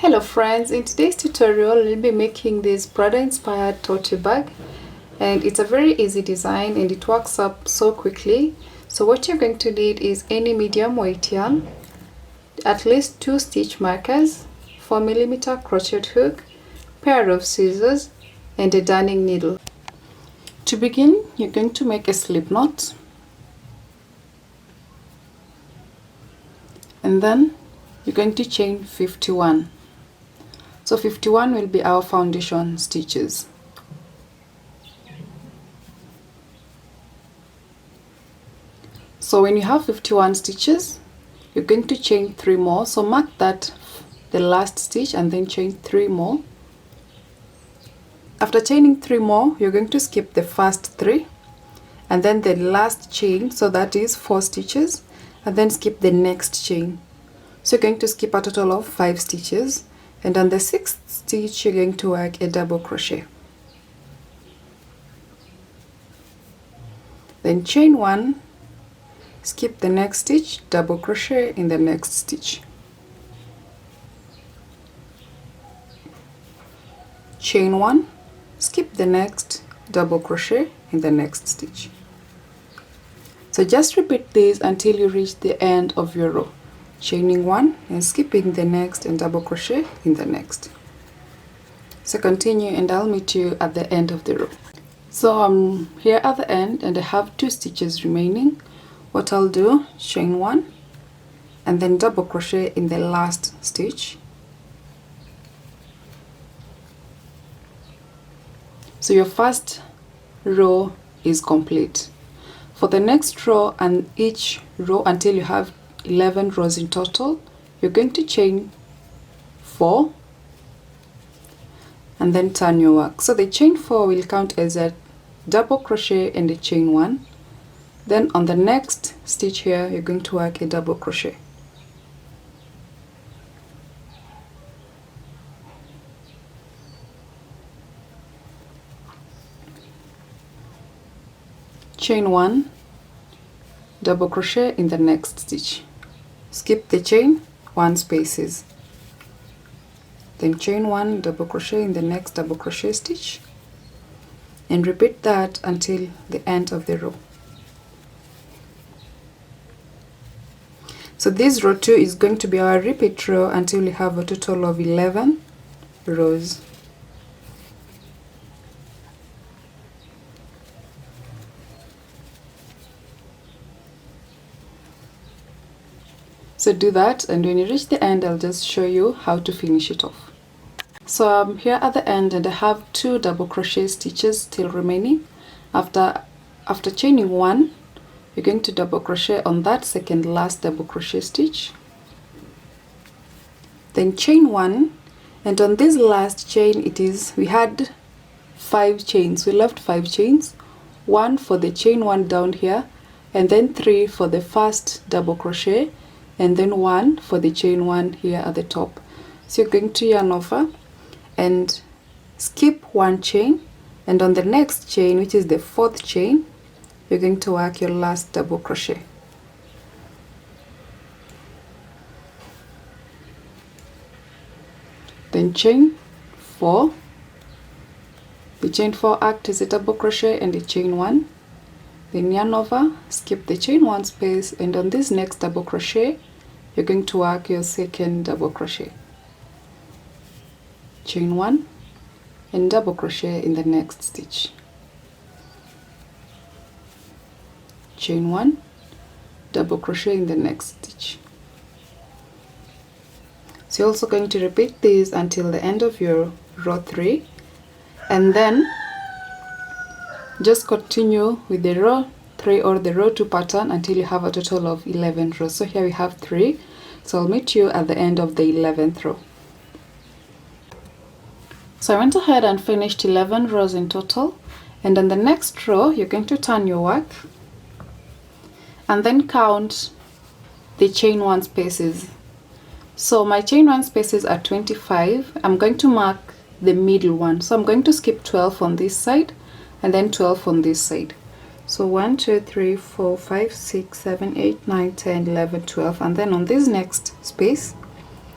Hello friends, in today's tutorial we'll be making this Prada inspired tote bag, and it's a very easy design and it works up so quickly. So what you're going to need is any medium weight yarn, at least 2 stitch markers, 4mm crochet hook, pair of scissors and a darning needle. To begin, you're going to make a slip knot, and then you're going to chain 51. So 51 will be our foundation stitches. So when you have 51 stitches, you're going to chain 3 more. So mark that the last stitch and then chain 3 more. After chaining 3 more, you're going to skip the first 3 and then the last chain, so that is 4 stitches, and then skip the next chain. So you're going to skip a total of 5 stitches, and on the 6th stitch you're going to work a double crochet. Then chain 1, skip the next stitch, double crochet in the next stitch. Chain 1, skip the next, double crochet in the next stitch. So just repeat this until you reach the end of your row, chaining 1 and skipping the next and double crochet in the next. So continue and I'll meet you at the end of the row. So I'm here at the end and I have 2 stitches remaining. What I'll do, chain 1 and then double crochet in the last stitch. So your first row is complete. For the next row and each row until you have 11 rows in total, you're going to chain 4 and then turn your work. So the chain 4 will count as a double crochet and a chain 1. Then on the next stitch here you're going to work a double crochet. Chain 1, double crochet in the next stitch. Skip the chain 1 spaces. Then chain 1, double crochet in the next double crochet stitch, and repeat that until the end of the row. So this row 2 is going to be our repeat row until we have a total of 11 rows. So do that, and when you reach the end I'll just show you how to finish it off. So I'm here at the end and I have 2 double crochet stitches still remaining. After chaining 1, you're going to double crochet on that second last double crochet stitch, then chain 1, and on this last chain we had 5 chains. We left 5 chains, 1 for the chain 1 down here, and then 3 for the first double crochet, and then 1 for the chain 1 here at the top. So you're going to yarn over and skip 1 chain, and on the next chain, which is the 4th chain, you're going to work your last double crochet. Then chain 4, the chain 4 acts as a double crochet and a chain 1, then yarn over, skip the chain 1 space, and on this next double crochet you're going to work your second double crochet. Chain 1 and double crochet in the next stitch. Chain 1, double crochet in the next stitch. So you're also going to repeat this until the end of your row 3, and then just continue with the row 3 or the row 2 pattern until you have a total of 11 rows. So here we have 3, so I'll meet you at the end of the 11th row. So I went ahead and finished 11 rows in total, and on the next row you're going to turn your work and then count the chain 1 spaces. So my chain 1 spaces are 25. I'm going to mark the middle one, so I'm going to skip 12 on this side and then 12 on this side. So 1, 2, 3, 4, 5, 6, 7, 8, 9, 10, 11, 12, and then on this next space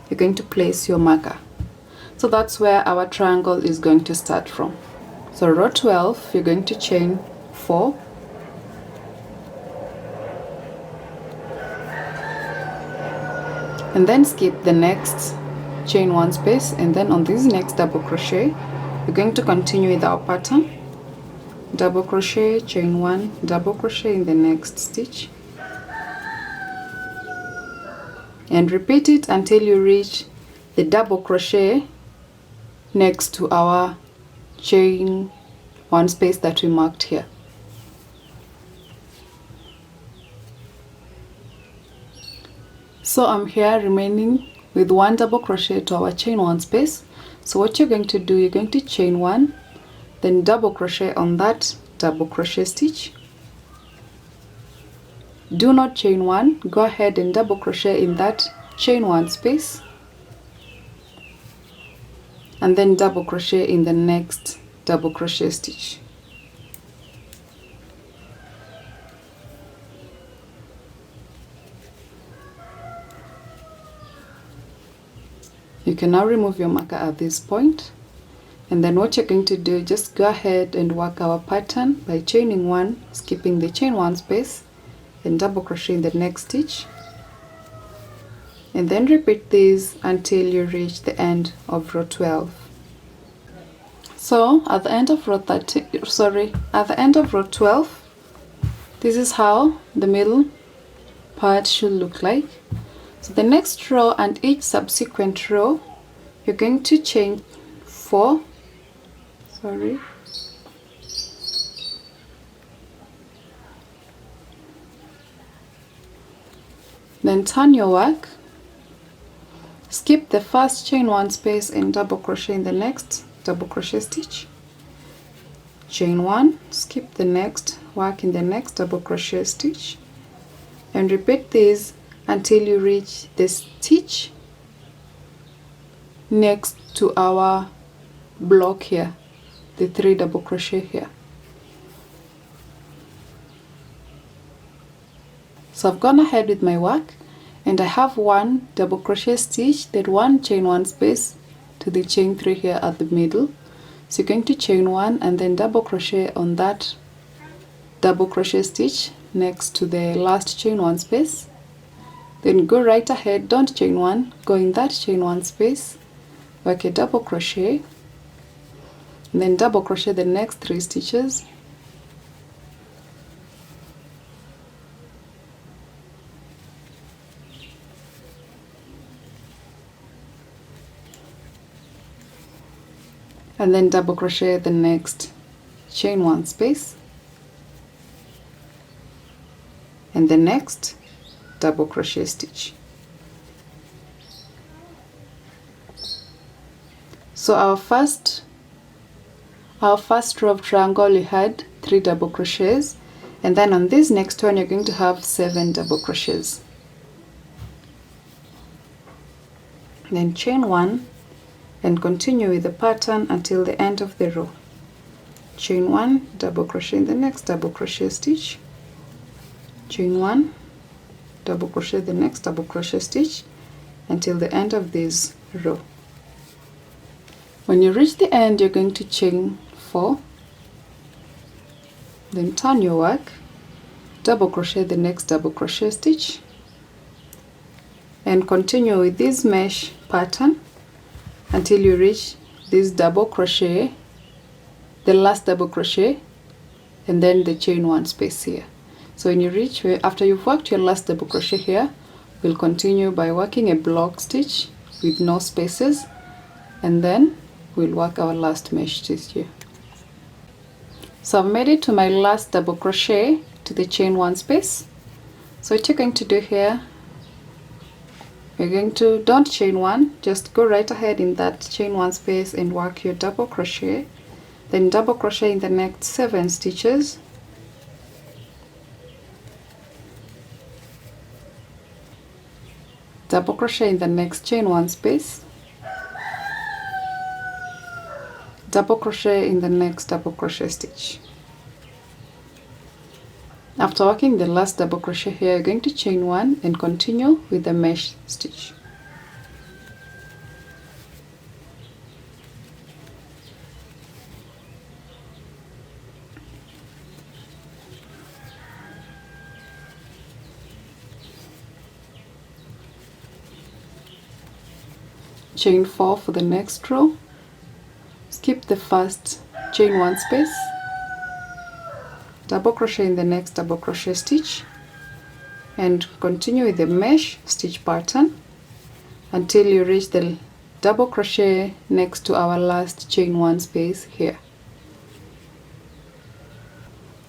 you're going to place your marker. So that's where our triangle is going to start from. So row 12, you're going to chain 4, and then skip the next, chain 1 space, and then on this next double crochet we're going to continue with our pattern. Double crochet, chain 1, double crochet in the next stitch, and repeat it until you reach the double crochet next to our chain 1 space that we marked here. So I'm here remaining with 1 double crochet to our chain 1 space. So what you're going to do, you're going to chain 1, then double crochet on that double crochet stitch. Do not chain 1, go ahead and double crochet in that chain 1 space, and then double crochet in the next double crochet stitch. You can now remove your marker at this point, and then what you're going to do, just go ahead and work our pattern by chaining 1, skipping the chain 1 space, then double crochet in the next stitch, and then repeat this until you reach the end of row 12. So at the end of row 12, this is how the middle part should look like. So the next row and each subsequent row, you're going to chain 4, then turn your work, skip the first chain 1 space and double crochet in the next double crochet stitch, chain 1, skip the next, work in the next double crochet stitch, and repeat this until you reach the stitch next to our block here, the 3 double crochet here. So I've gone ahead with my work, and I have 1 double crochet stitch, then 1 chain 1 space to the chain 3 here at the middle. So you're going to chain 1 and then double crochet on that double crochet stitch next to the last chain 1 space. Then go right ahead, don't chain 1, go in that chain 1 space, work a double crochet, and then double crochet the next 3 stitches, and then double crochet the next chain 1 space, and the next double crochet stitch. So our first row of triangle, you had 3 double crochets, and then on this next one you're going to have 7 double crochets. Then chain 1 and continue with the pattern until the end of the row. Chain 1, double crochet in the next double crochet stitch, chain 1, double crochet the next double crochet stitch until the end of this row. When you reach the end, you're going to chain 4, then turn your work, double crochet the next double crochet stitch, and continue with this mesh pattern until you reach this double crochet, the last double crochet, and then the chain 1 space here. So when you reach, after you've worked your last double crochet here, we'll continue by working a block stitch with no spaces, and then we'll work our last mesh stitch here. So I've made it to my last double crochet to the chain 1 space. So what you're going to do here, you're going to, don't chain 1, just go right ahead in that chain 1 space and work your double crochet, then double crochet in the next 7 stitches, double crochet in the next chain 1 space, double crochet in the next double crochet stitch. After working the last double crochet here, you're going to chain 1 and continue with the mesh stitch. chain 4 for the next row, skip the first chain 1 space, double crochet in the next double crochet stitch, and continue with the mesh stitch pattern until you reach the double crochet next to our last chain 1 space here.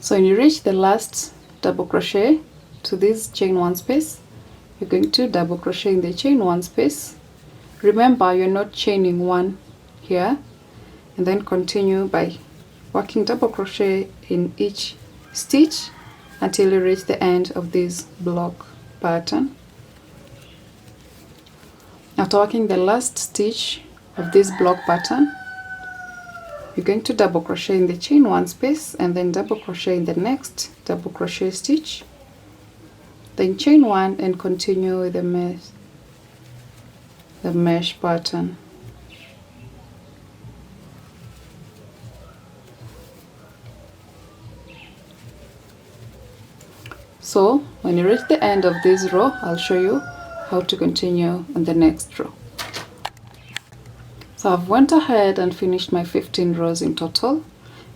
So when you reach the last double crochet to this chain 1 space, you're going to double crochet in the chain 1 space. Remember, you're not chaining 1 here, and then continue by working double crochet in each stitch until you reach the end of this block pattern. After working the last stitch of this block pattern, you're going to double crochet in the chain 1 space and then double crochet in the next double crochet stitch, then chain 1 and continue with the mesh pattern. So when you reach the end of this row, I'll show you how to continue on the next row. So I've went ahead and finished my 15 rows in total,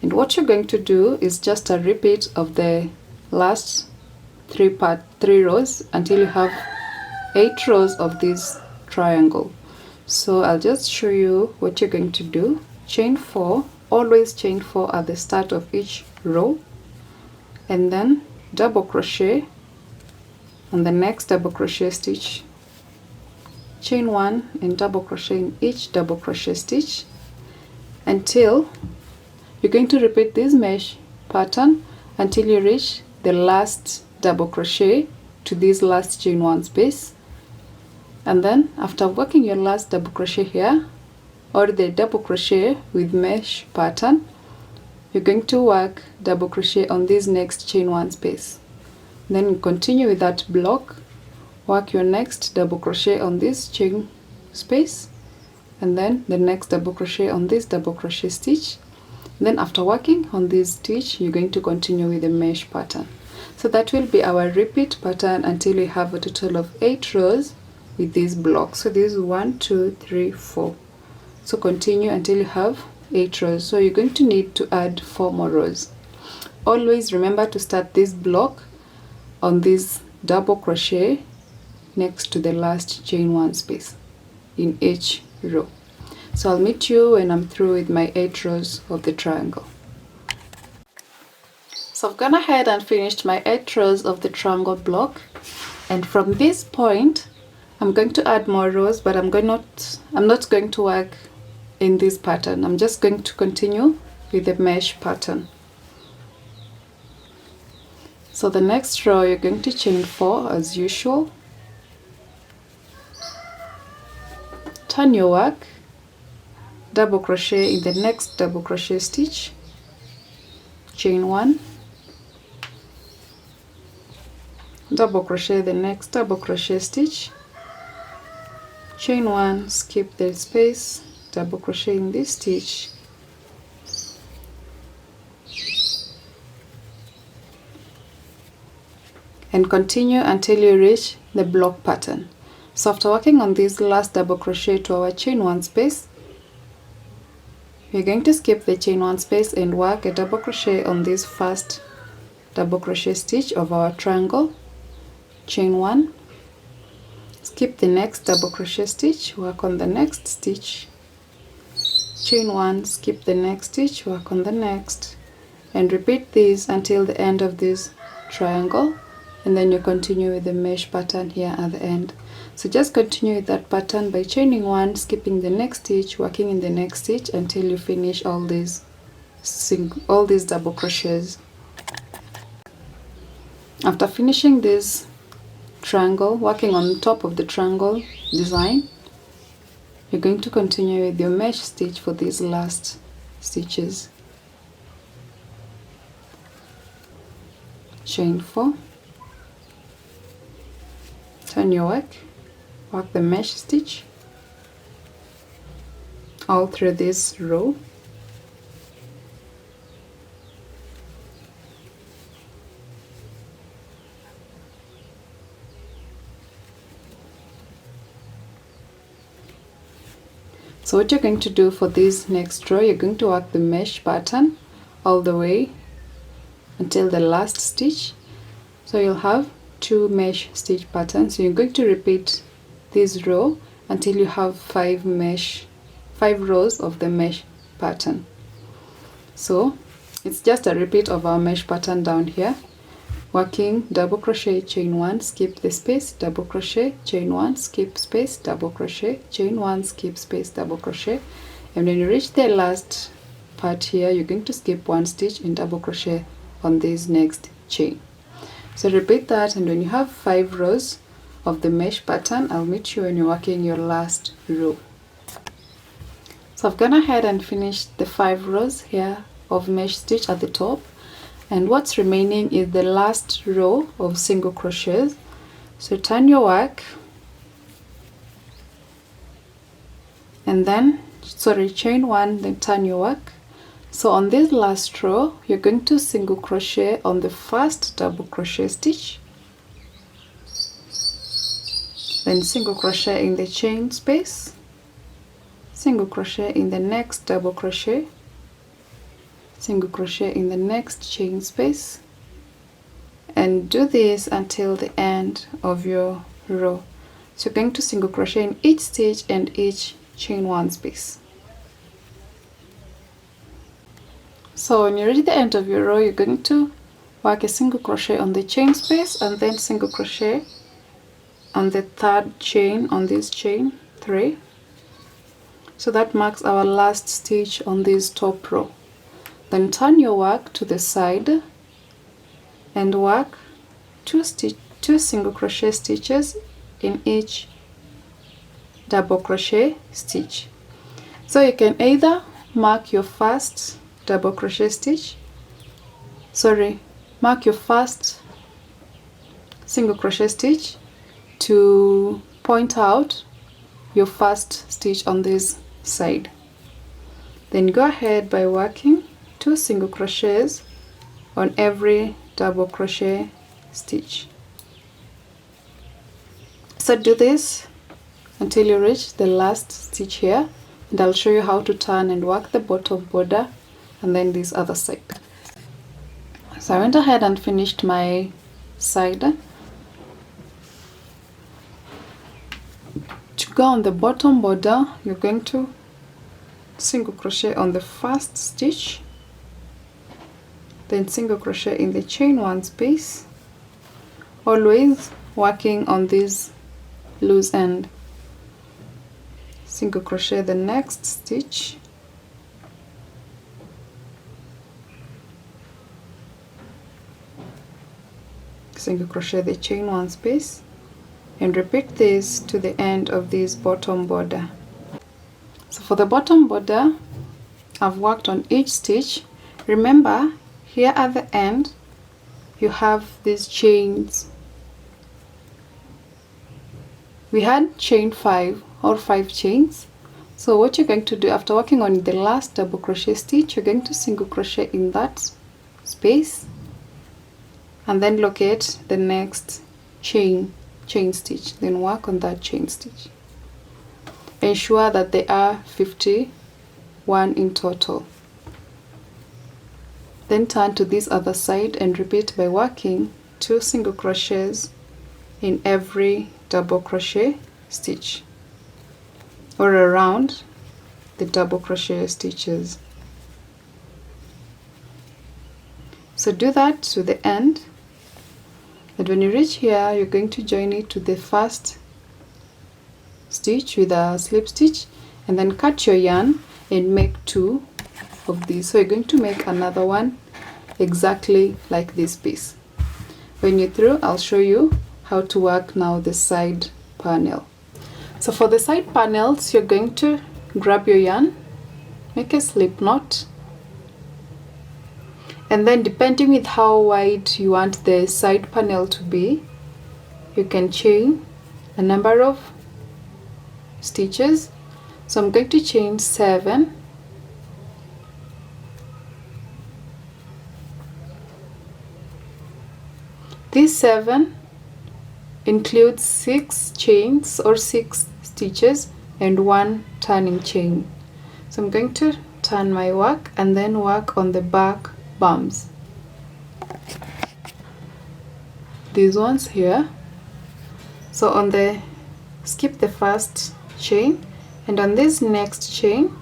and what you're going to do is just a repeat of the last 3 rows until you have 8 rows of this triangle. So I'll just show you what you're going to do. Chain 4, always chain 4 at the start of each row, and then double crochet on the next double crochet stitch, chain 1 and double crochet in each double crochet stitch until you're going to repeat this mesh pattern until you reach the last double crochet to this last chain 1 space. And then after working your last double crochet here or the double crochet with mesh pattern, you're going to work double crochet on this next chain 1 space. Then continue with that block, work your next double crochet on this chain space, and then the next double crochet on this double crochet stitch. Then after working on this stitch, you're going to continue with the mesh pattern. So that will be our repeat pattern until we have a total of 8 rows with these blocks. So this is 1, 2, 3, 4. So continue until you have 8 rows. So you're going to need to add 4 more rows. Always remember to start this block on this double crochet next to the last chain 1 space in each row. So I'll meet you when I'm through with my 8 rows of the triangle. So I've gone ahead and finished my 8 rows of the triangle block, and from this point I'm going to add more rows, but I'm not going to work in this pattern. I'm just going to continue with the mesh pattern. So the next row you're going to chain 4 as usual, turn your work, double crochet in the next double crochet stitch, chain 1, double crochet the next double crochet stitch, chain 1, skip the space, double crochet in this stitch, and continue until you reach the block pattern. So after working on this last double crochet to our chain 1 space, we're going to skip the chain 1 space and work a double crochet on this first double crochet stitch of our triangle, chain 1, skip the next double crochet stitch, work on the next stitch, chain 1, skip the next stitch, work on the next, and repeat this until the end of this triangle, and then you continue with the mesh pattern here at the end. So just continue with that pattern by chaining 1, skipping the next stitch, working in the next stitch until you finish all these double crochets. After finishing this triangle, working on top of the triangle design, you're going to continue with your mesh stitch for these last stitches. Chain 4, turn your work the mesh stitch all through this row. So what you're going to do for this next row, you're going to work the mesh pattern all the way until the last stitch. So you'll have 2 mesh stitch patterns. So you're going to repeat this row until you have 5 rows of the mesh pattern. So it's just a repeat of our mesh pattern down here, working double crochet, chain 1, skip the space, double crochet, chain 1, skip space, double crochet, chain 1, skip space, double crochet. And when you reach the last part here, you're going to skip 1 stitch and double crochet on this next chain. So repeat that, and when you have 5 rows of the mesh pattern, I'll meet you when you're working your last row. So I've gone ahead and finished the 5 rows here of mesh stitch at the top, and what's remaining is the last row of single crochets. So turn your work and then chain 1, then turn your work. So on this last row, you're going to single crochet on the first double crochet stitch, then single crochet in the chain space, single crochet in the next double crochet, single crochet in the next chain space, and do this until the end of your row. So you're going to single crochet in each stitch and each chain 1 space. So when you reach the end of your row, you're going to work a single crochet on the chain space and then single crochet on the 3rd chain on this chain 3. So that marks our last stitch on this top row. Then turn your work to the side and work 2 single crochet stitches in each double crochet stitch. So you can either mark your first double crochet stitch, mark your first single crochet stitch to point out your first stitch on this side. Then go ahead by working 2 single crochets on every double crochet stitch. So do this until you reach the last stitch here, and I'll show you how to turn and work the bottom border and then this other side. So I went ahead and finished my side. To go on the bottom border, you're going to single crochet on the first stitch, then single crochet in the chain 1 space, always working on this loose end. Single crochet the next stitch, single crochet the chain 1 space, and repeat this to the end of this bottom border. So for the bottom border, I've worked on each stitch. Remember, here at the end you have these chains. We had chain 5 or 5 chains. So what you're going to do after working on the last double crochet stitch, you're going to single crochet in that space and then locate the next chain stitch, then work on that chain stitch. Ensure that there are 51 in total. Then turn to this other side and repeat by working 2 single crochets in every double crochet stitch or around the double crochet stitches. So do that to the end, and when you reach here, you're going to join it to the first stitch with a slip stitch, and then cut your yarn and make 2 of these. So you're going to make another one exactly like this piece. When you're through, I'll show you how to work now the side panel. So for the side panels, you're going to grab your yarn, make a slip knot, and then depending with how wide you want the side panel to be, you can chain a number of stitches. So I'm going to chain 7, this 7 includes 6 chains or 6 stitches and 1 turning chain. So I'm going to turn my work and then work on the back bumps, these ones here. So on the, skip the first chain, and on this next chain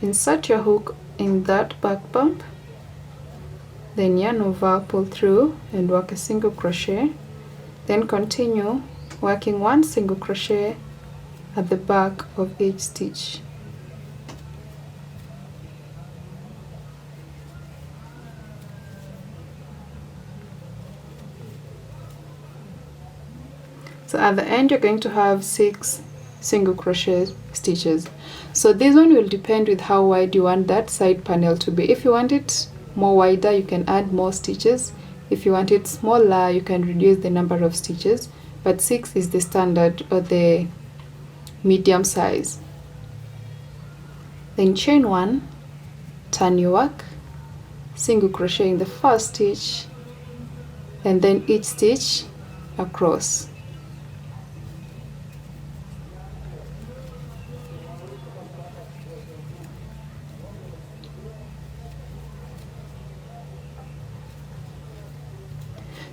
insert your hook in that back bump, then yarn over, pull through and work a single crochet, then continue working 1 single crochet at the back of each stitch. So at the end you're going to have 6 single crochet stitches. So this one will depend with how wide you want that side panel to be. If you want it more wider, you can add more stitches. If you want it smaller, you can reduce the number of stitches, but 6 is the standard or the medium size. Then chain 1, turn your work, single crochet in the first stitch, and then each stitch across.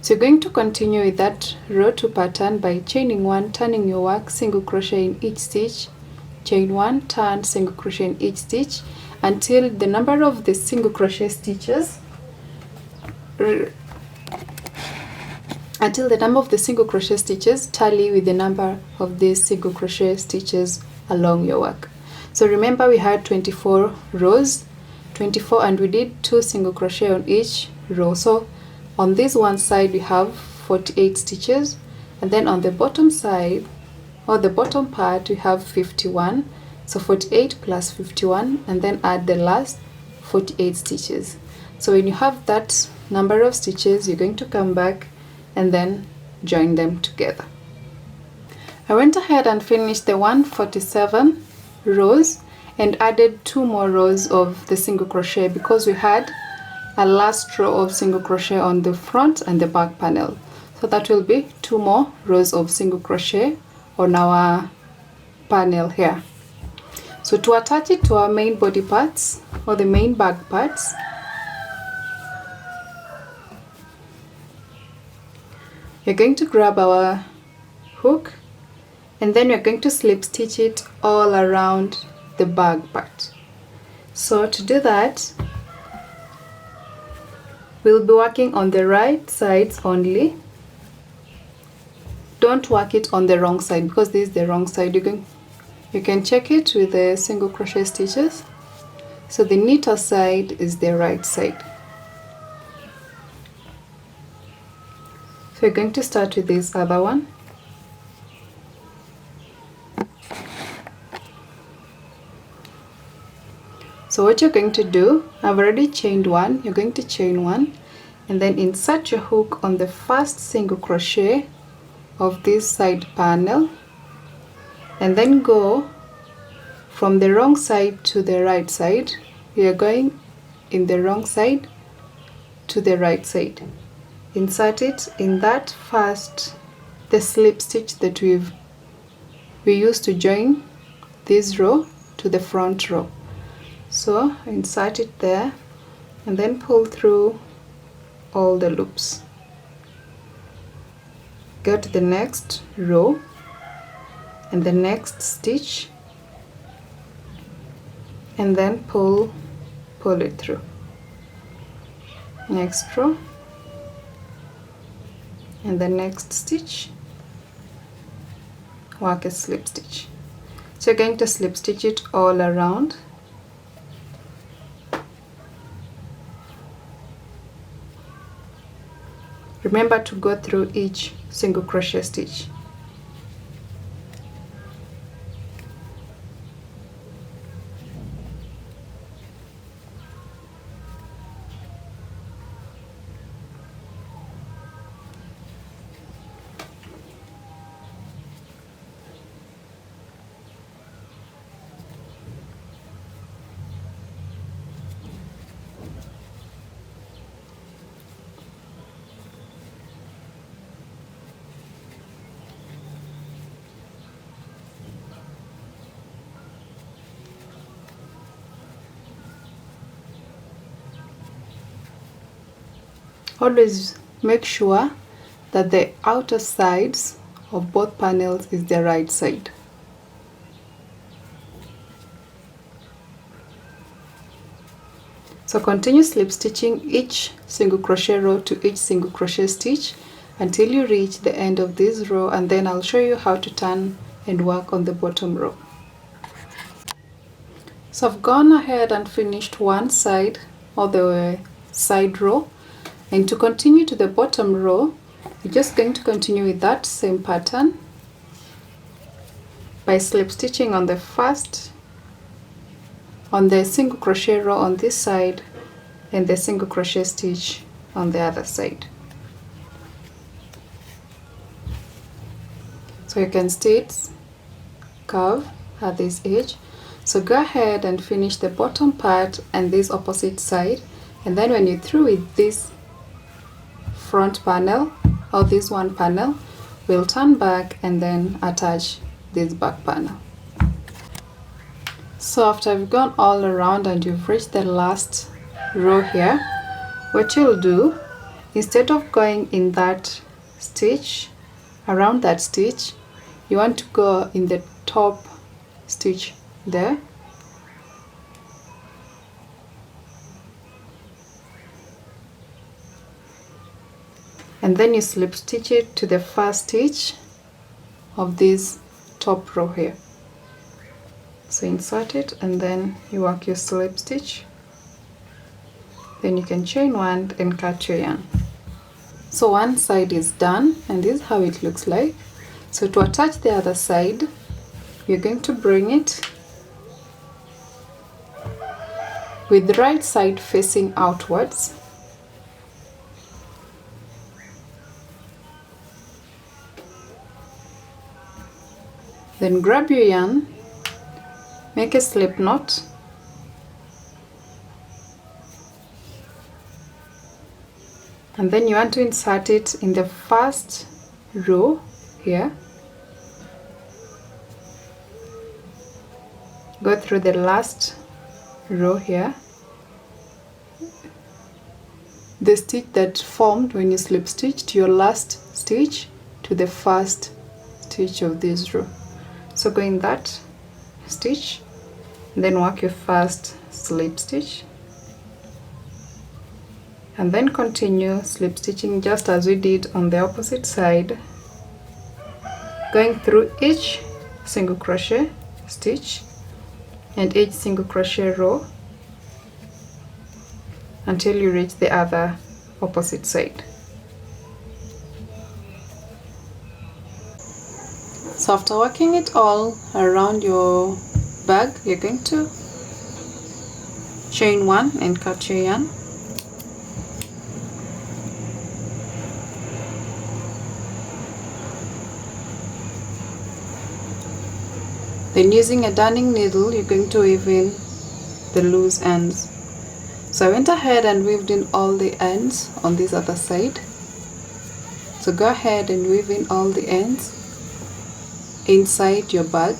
So you're going to continue with that row 2 pattern by chaining 1, turning your work, single crochet in each stitch, chain 1, turn, single crochet in each stitch, until the number of the single crochet stitches tally with the number of these single crochet stitches along your work. So remember we had 24 rows, 24, and we did 2 single crochet on each row. So on this one side we have 48 stitches, and then on the bottom side or the bottom part we have 51. So 48 plus 51, and then add the last 48 stitches. So when you have that number of stitches, you're going to come back and then join them together. I went ahead and finished the 147 rows and added 2 more rows of the single crochet because we had a last row of single crochet on the front and the back panel. So that will be 2 more rows of single crochet on our panel here. So to attach it to our main body parts or the main bag parts, you're going to grab our hook and then you're going to slip stitch it all around the bag part. So to do that, we'll be working on the right sides only. Don't work it on the wrong side because this is the wrong side. You can check it with the single crochet stitches. So the neater side is the right side. So we're going to start with this other one. So what you're going to do, I've already chained 1, you're going to chain 1 and then insert your hook on the first single crochet of this side panel, and then go from the wrong side to the right side. We are going in the wrong side to the right side. Insert it in that first, the slip stitch that we used to join this row to the front row. So insert it there and then pull through all the loops. Go to the next row and the next stitch and then pull it through. Next row and the next stitch, work a slip stitch. So you're going to slip stitch it all around. Remember to go through each single crochet stitch. always make sure that the outer sides of both panels is the right side. So continue slip stitching each single crochet row to each single crochet stitch until you reach the end of this row, and then I'll show you how to turn and work on the bottom row. So I've gone ahead and finished one side of the side row, and to continue to the bottom row you're just going to continue with that same pattern by slip stitching on the single crochet row on this side and the single crochet stitch on the other side. So you can see it's curve at this edge. So go ahead and finish the bottom part and this opposite side, and then when you're through with this front panel or this one panel, we'll turn back and then attach this back panel. So after you've gone all around and you've reached the last row here, what you'll do, instead of going in that stitch, around that stitch, you want to go in the top stitch there, and then you slip stitch it to the first stitch of this top row here. So insert it and then you work your slip stitch, then you can chain one and cut your yarn. So one side is done and this is how it looks like. So to attach the other side, you're going to bring it with the right side facing outwards, then grab your yarn, make a slip knot, and then you want to insert it in the first row here, go through the last row here, the stitch that formed when you slip stitched your last stitch to the first stitch of this row. So go in that stitch, then work your first slip stitch, and then continue slip stitching just as we did on the opposite side, going through each single crochet stitch and each single crochet row until you reach the other opposite side. So after working it all around your bag, you're going to chain one and cut your yarn. Then using a darning needle, you're going to weave in the loose ends. So I went ahead and weaved in all the ends on this other side. So go ahead and weave in all the ends inside your bag.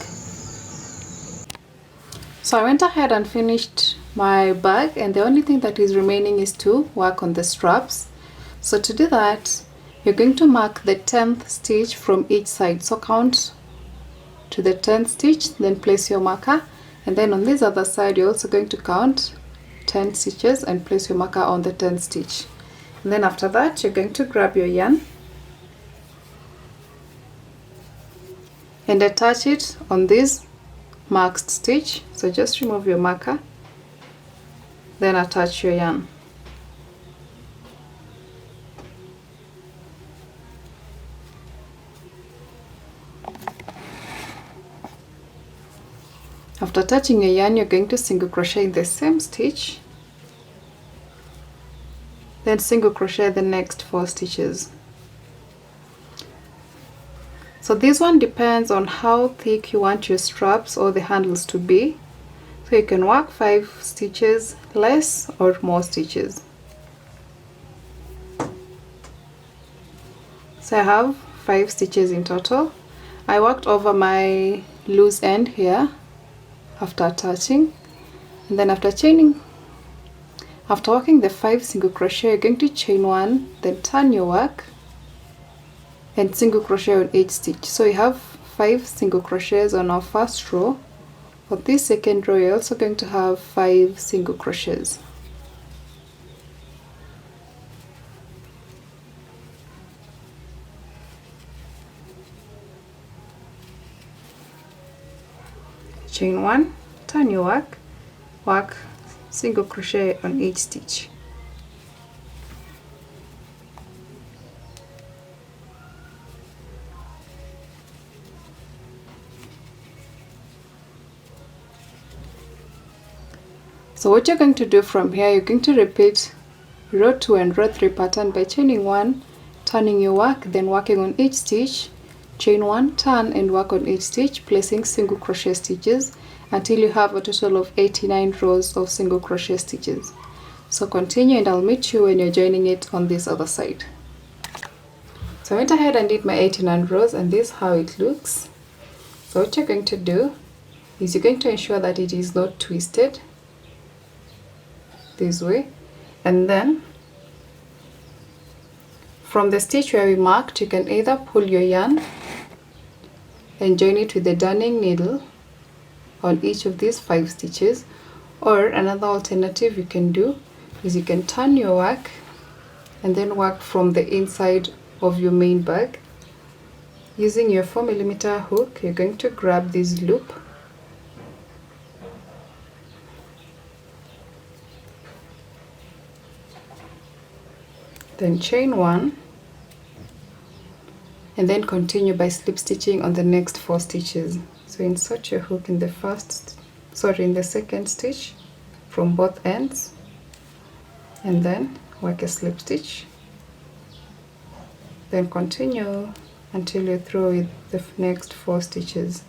So I went ahead and finished my bag, and the only thing that is remaining is to work on the straps. So to do that, you're going to mark the 10th stitch from each side. So count to the 10th stitch, then place your marker, and then on this other side you're also going to count 10 stitches and place your marker on the 10th stitch. And then after that you're going to grab your yarn and attach it on this marked stitch. So just remove your marker, then attach your yarn. After attaching your yarn, you're going to single crochet in the same stitch, then single crochet the next 4 stitches. So this one depends on how thick you want your straps or the handles to be. So you can work 5 stitches less or more stitches. So I have 5 stitches in total. I worked over my loose end here after attaching, and then after chaining After working the 5 single crochet, you're going to chain 1, then turn your work and single crochet on each stitch. So you have 5 single crochets on our first row. For this second row, you're also going to have 5 single crochets. Chain 1, turn your work, work single crochet on each stitch. So what you're going to do from here, you're going to repeat row 2 and row 3 pattern by chaining 1, turning your work, then working on each stitch, chain 1, turn and work on each stitch, placing single crochet stitches until you have a total of 89 rows of single crochet stitches. So continue and I'll meet you when you're joining it on this other side. So I went ahead and did my 89 rows and this is how it looks. So what you're going to do is you're going to ensure that it is not twisted this way, and then from the stitch where we marked, you can either pull your yarn and join it with the darning needle on each of these 5 stitches, or another alternative you can do is you can turn your work and then work from the inside of your main bag. Using your 4mm hook, you're going to grab this loop then chain 1 and then continue by slip stitching on the next 4 stitches. So insert your hook in the second stitch from both ends and then work a slip stitch, then continue until you're through with the next 4 stitches.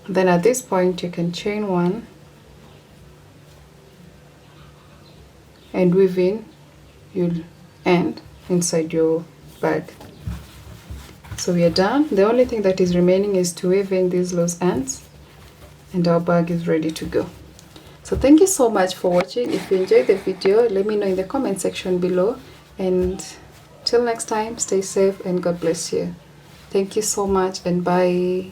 Then at this point you can chain 1 and weave in your end inside your bag. So we are done. The only thing that is remaining is to weave in these loose ends and our bag is ready to go. So thank you so much for watching. If you enjoyed the video, let me know in the comment section below, and till next time, stay safe and God bless you. Thank you so much and bye.